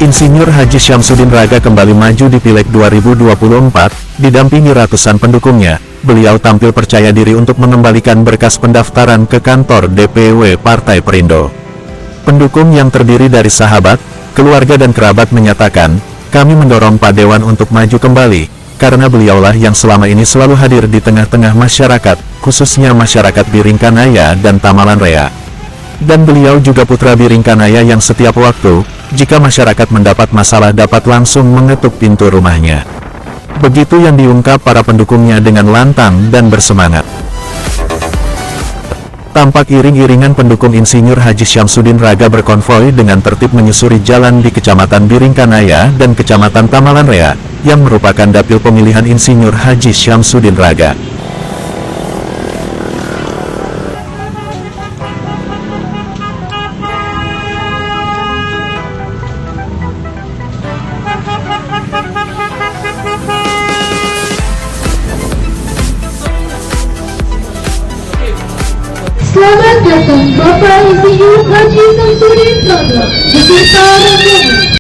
Insinyur Haji Syamsuddin Raga kembali maju di Pileg 2024, didampingi ratusan pendukungnya. Beliau tampil percaya diri untuk mengembalikan berkas pendaftaran ke kantor DPW Partai Perindo. Pendukung yang terdiri dari sahabat, keluarga dan kerabat menyatakan, kami mendorong Pak Dewan untuk maju kembali, karena beliaulah yang selama ini selalu hadir di tengah-tengah masyarakat, khususnya masyarakat Biringkanaya dan Tamalan Rea. Dan beliau juga putra Biringkanaya yang setiap waktu, jika masyarakat mendapat masalah dapat langsung mengetuk pintu rumahnya. Begitu yang diungkap para pendukungnya dengan lantang dan bersemangat. Tampak iring-iringan pendukung Insinyur Haji Syamsuddin Raga berkonvoi dengan tertib menyusuri jalan di Kecamatan Biringkanaya dan Kecamatan Tamalan Rea, yang merupakan dapil pemilihan Insinyur Haji Syamsuddin Raga. Selamat datang Bapak Insinyur Haji Syamsuddin Raga beserta rombongan.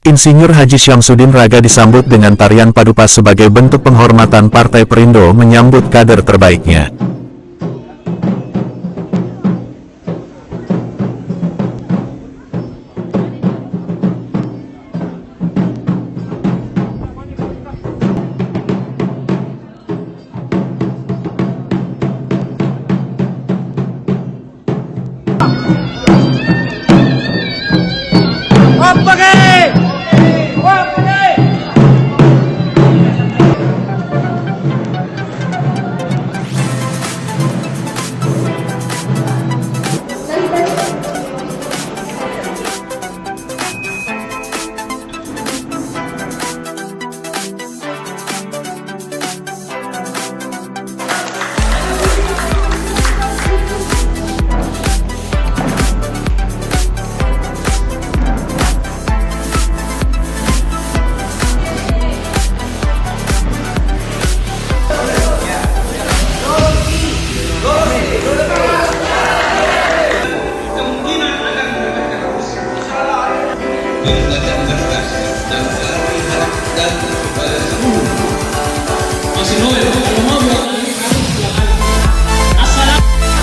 Insinyur Haji Syamsuddin Raga disambut dengan tarian padupa sebagai bentuk penghormatan Partai Perindo menyambut kader terbaiknya.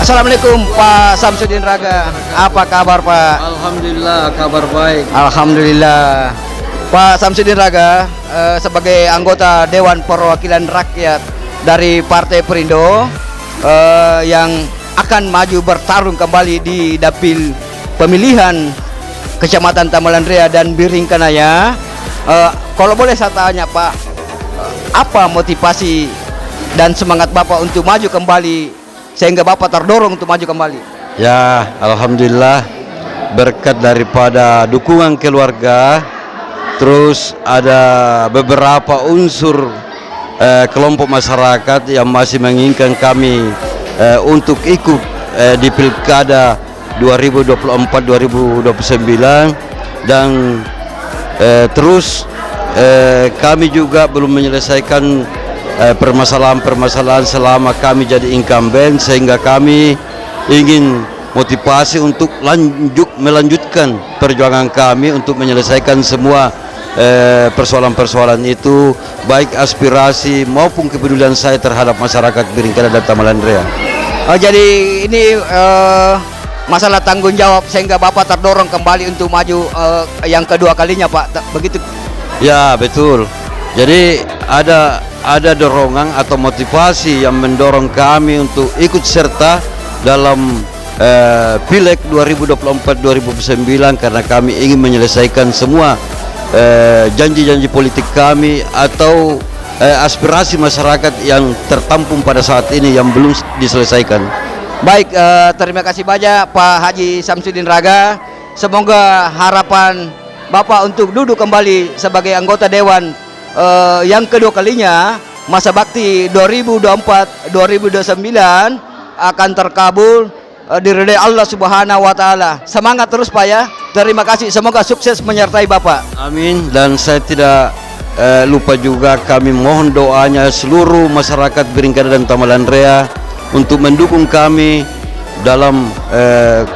Assalamualaikum Pak Syamsuddin Raga, apa kabar Pak? Alhamdulillah, kabar baik. Alhamdulillah. Pak Syamsuddin Raga sebagai anggota Dewan Perwakilan Rakyat dari Partai Perindo yang akan maju bertarung kembali di dapil pemilihan Kecamatan Tamalan Rea dan Biringkanaya. Kalau boleh saya tanya Pak, apa motivasi dan semangat Bapak untuk maju kembali sehingga Bapak terdorong untuk maju kembali? Ya, alhamdulillah berkat daripada dukungan keluarga, terus ada beberapa unsur kelompok masyarakat yang masih menginginkan kami untuk ikut di Pilkada 2024-2029 dan terus kami juga belum menyelesaikan permasalahan-permasalahan selama kami jadi incumbent, sehingga kami ingin motivasi untuk melanjutkan perjuangan kami untuk menyelesaikan semua persoalan-persoalan itu, baik aspirasi maupun kepedulian saya terhadap masyarakat Biringkanaya dan Tamalan Rea. Jadi ini masalah tanggung jawab sehingga Bapak terdorong kembali untuk maju yang kedua kalinya Pak, begitu? Ya, betul. Jadi ada dorongan atau motivasi yang mendorong kami untuk ikut serta dalam Pileg 2024-2029 karena kami ingin menyelesaikan semua janji-janji politik kami atau aspirasi masyarakat yang tertampung pada saat ini yang belum diselesaikan. Baik, terima kasih banyak Pak Haji Syamsuddin Raga. Semoga harapan Bapak untuk duduk kembali sebagai anggota Dewan yang kedua kalinya masa bakti 2024-2029 akan terkabul diridai Allah Subhanahu wa taala. Semangat terus Pak ya. Terima kasih, semoga sukses menyertai Bapak. Amin. Dan saya tidak lupa juga kami mohon doanya seluruh masyarakat Biringkanaya dan Tamalan Rea untuk mendukung kami dalam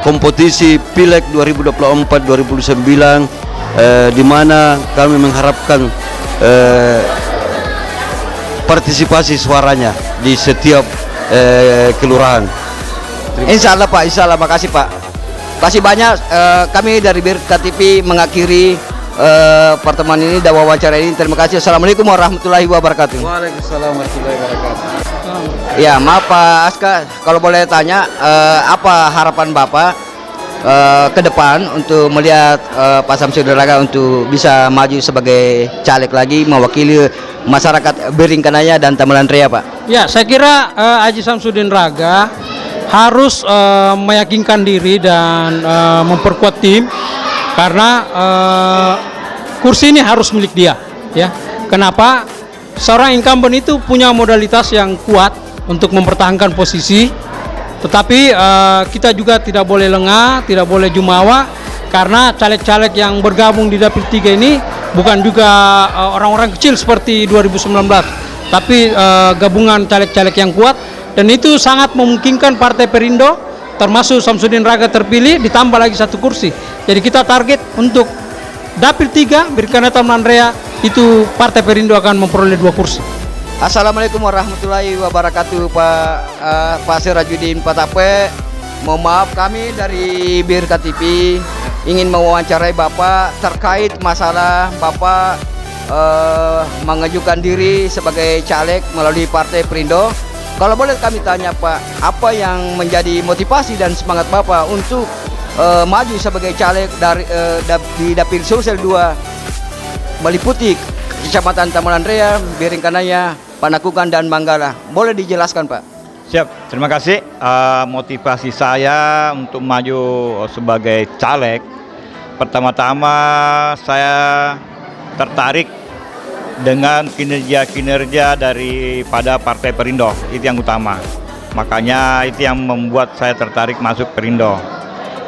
kompetisi Pileg 2024-2029 di mana kami mengharapkan partisipasi suaranya di setiap kelurahan. Insya Allah Pak, insya Allah, makasih Pak. Kasih banyak. Kami dari BRKTV mengakhiri pertemuan ini dan wawancara ini. Terima kasih. Assalamualaikum warahmatullahi wabarakatuh. Waalaikumsalam warahmatullahi wabarakatuh. Ya, maaf Pak Aska, kalau boleh tanya, apa harapan Bapak ke depan untuk melihat Pak Samsudin Raga untuk bisa maju sebagai caleg lagi mewakili masyarakat Biringkanaya dan Tamulan Rea, Pak? Ya, saya kira Haji Samsudin Raga harus meyakinkan diri dan memperkuat tim karena kursi ini harus milik dia. Ya, kenapa? Seorang incumbent itu punya modalitas yang kuat untuk mempertahankan posisi, tetapi kita juga tidak boleh lengah, tidak boleh jumawa, karena caleg-caleg yang bergabung di Dapil 3 ini bukan juga orang-orang kecil seperti 2019, tapi gabungan caleg-caleg yang kuat, dan itu sangat memungkinkan Partai Perindo termasuk Samsudin Raga terpilih ditambah lagi 1 kursi. Jadi kita target untuk Dapil 3 Biringkanaya Tamulan Rea itu Partai Perindo akan memperoleh 2 kursi. Assalamualaikum warahmatullahi wabarakatuh, Pak Sirajuddin Patape. Mohon maaf, kami dari BRKTV ingin mewawancarai Bapak terkait masalah Bapak mengajukan diri sebagai caleg melalui Partai Perindo. Kalau boleh kami tanya Pak, apa yang menjadi motivasi dan semangat Bapak untuk maju sebagai caleg di Dapil Sulsel 2 meliputi Kecamatan Tamulan Rea, Biringkanaya, Panakukan dan Manggala? Boleh dijelaskan Pak? Siap, terima kasih. Motivasi saya untuk maju sebagai caleg, pertama-tama saya tertarik dengan kinerja daripada Partai Perindo, itu yang utama. Makanya itu yang membuat saya tertarik masuk Perindo.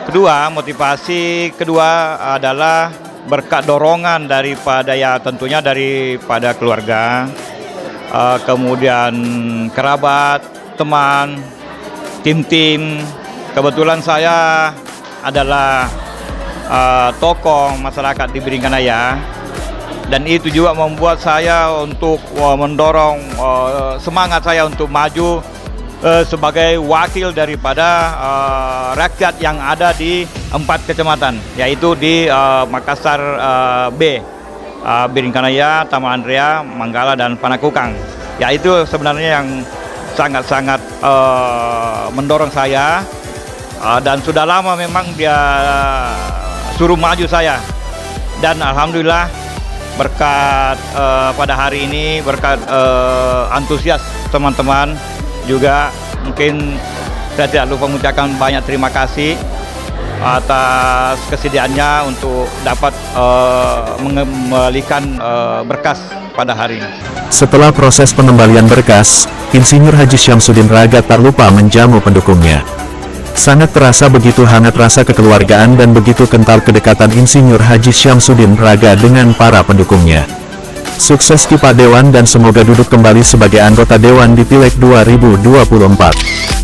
Kedua, motivasi kedua adalah berkat dorongan daripada tentunya daripada keluarga, kemudian kerabat, teman, tim-tim. Kebetulan saya adalah tokoh masyarakat di Biringkanaya, dan itu juga membuat saya untuk mendorong semangat saya untuk maju sebagai wakil daripada rakyat yang ada di 4 kecamatan, yaitu di Makassar B, Biringkanaya, Tamulan Rea, Manggala, dan Panakukang. Ya, itu sebenarnya yang sangat-sangat mendorong saya, dan sudah lama memang dia suruh maju saya, dan alhamdulillah berkat pada hari ini, berkat antusias teman-teman juga, mungkin saya tidak lupa mengucapkan banyak terima kasih atas kesediaannya untuk dapat mengembalikan berkas pada hari ini. Setelah proses pengembalian berkas, Insinyur Haji Syamsuddin Raga tak lupa menjamu pendukungnya. Sangat terasa begitu hangat rasa kekeluargaan dan begitu kental kedekatan Insinyur Haji Syamsuddin Raga dengan para pendukungnya. Sukses di Pak Dewan dan semoga duduk kembali sebagai anggota Dewan di Pileg 2024.